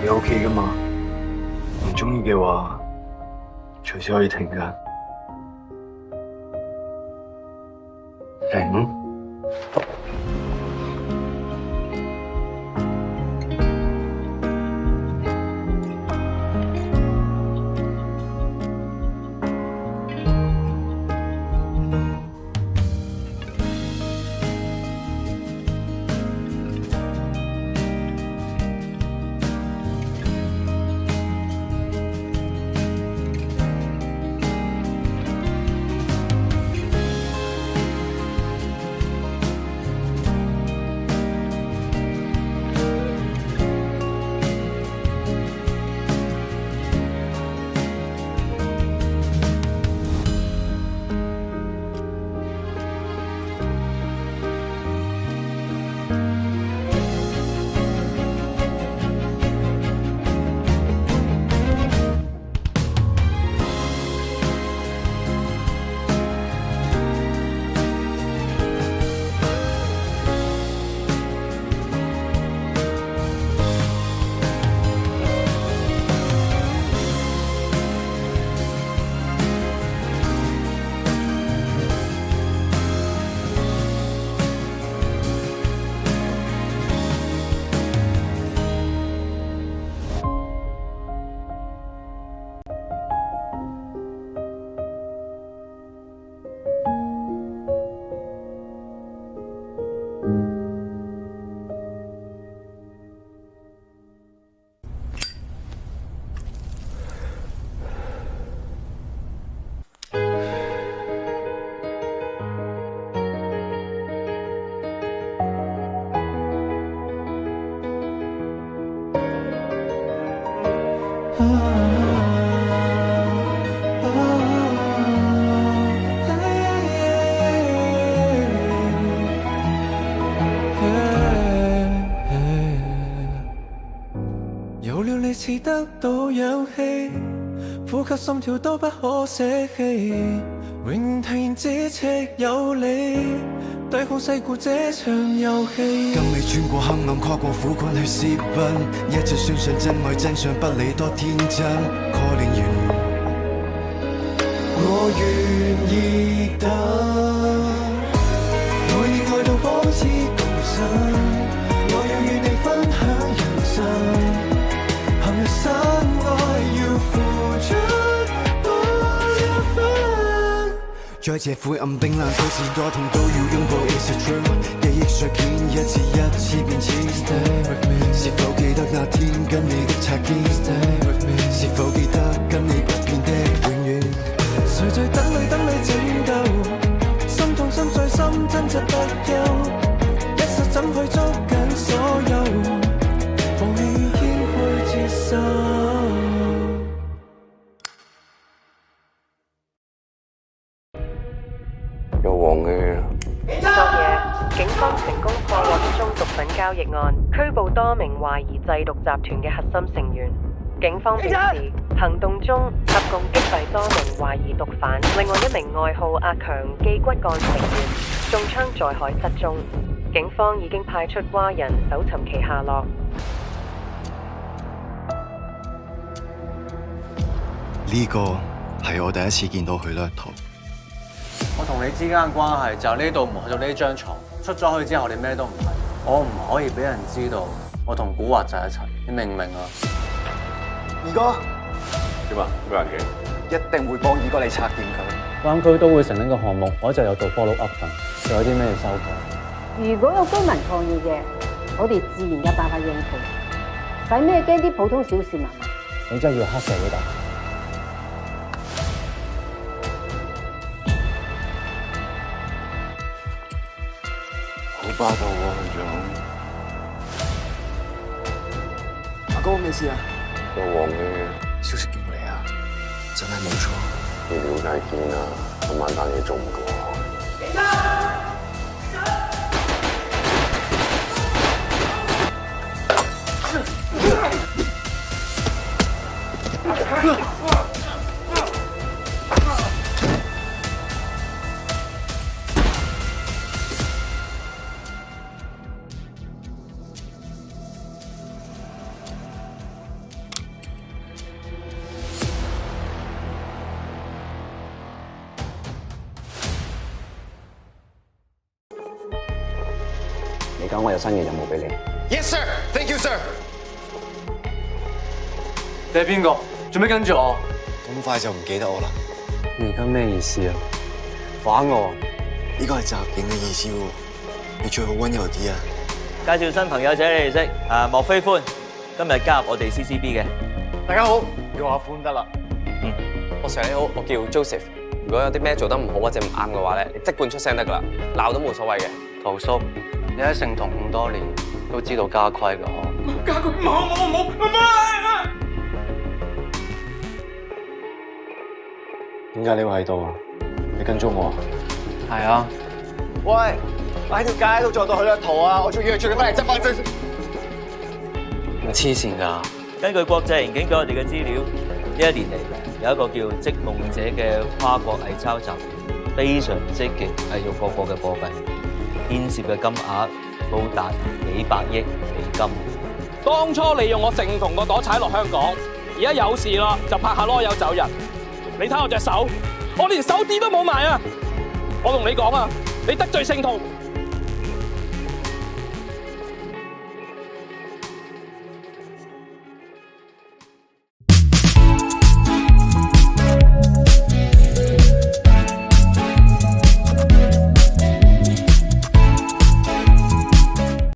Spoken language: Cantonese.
你 OK 噶嘛？唔中意嘅話，隨時可以停噶。停。有了你似得到氧氣，呼吸心跳都不可捨棄，永體現咫尺有你，對抗世故這場遊戲。跟你穿過黑暗，跨過苦困去私奔，一直相信真愛真相不理多天真。Calling you， 我願意等，愛你愛到仿似共生，我要與你分享人生。陷入深愛要付出多一分，在這灰暗冰冷都市多痛都要擁抱 It's a truth， 記憶碎片一次一次變淺。Stay with me， 是否記得那天跟你的擦肩？ Stay with me， 是否記得跟心。有黃嘅。昨夜，警方成功破獲一宗毒品交易案，拘捕多名懷疑製毒集團嘅核心成員。警方表示，行動中合共擊斃多名懷疑毒販，另外一名外號阿強既骨幹成員中槍在海失蹤。警方已經派出蛙人搜尋其下落。呢個係我第一次見到佢掠逃。我同你之間嘅關係就呢度門去到呢張床，出咗去之後我哋咩都唔係。我唔可以俾人知道我同古惑仔一齊，你明唔明啊？二哥點啊？咩人嘅？一定會幫二哥你拆掂佢。灣區都會成呢個項目，我就有做 follow up 㗎，仲有啲咩修改？如果有居民抗議嘅，我哋自然有辦法應付，使咩驚啲普通小市民啊？你真係要黑社會大？好霸道喎，隊長。阿哥咩事啊？有黃嘅消息點嚟啊？真係冇錯。你了解見啊，今晚單嘢做唔過。嚟緊我有新嘅任務俾你。 Yes sir, thank you sir。你係邊個？做咩跟住我？咁快就唔記得我啦？你而家咩意思啊？玩我？呢個係襲警嘅意思喎，你最好溫柔啲啊！介紹新朋友仔你哋識，莫非歡，今日加入我哋 CCB 嘅。大家好，叫我阿歡得啦。我上你好，我叫 Joseph。如果有啲咩做得唔好或者唔啱嘅話咧，你即管出聲得噶啦，鬧都冇所謂嘅。陶叔，你喺聖堂咁多年，都知道家規㗎嗬？家佢冇。點解你會喺度啊？你跟蹤我？係啊。喂，我喺條街都撞到佢掠逃啊！我仲要叫你翻嚟執翻證。咪黐線㗎！根據國際刑警俾我哋嘅資料，呢一年嚟有一個叫織夢者嘅跨國偽鈔集團，非常積極偽造各國嘅貨幣，牽涉嘅金額高達幾百億美金。當初利用我盛同個朵踩落香港，而家有事啦就拍下籮柚走人。你睇我隻手，我連手指都冇埋啊！我同你講啊，你得罪盛同，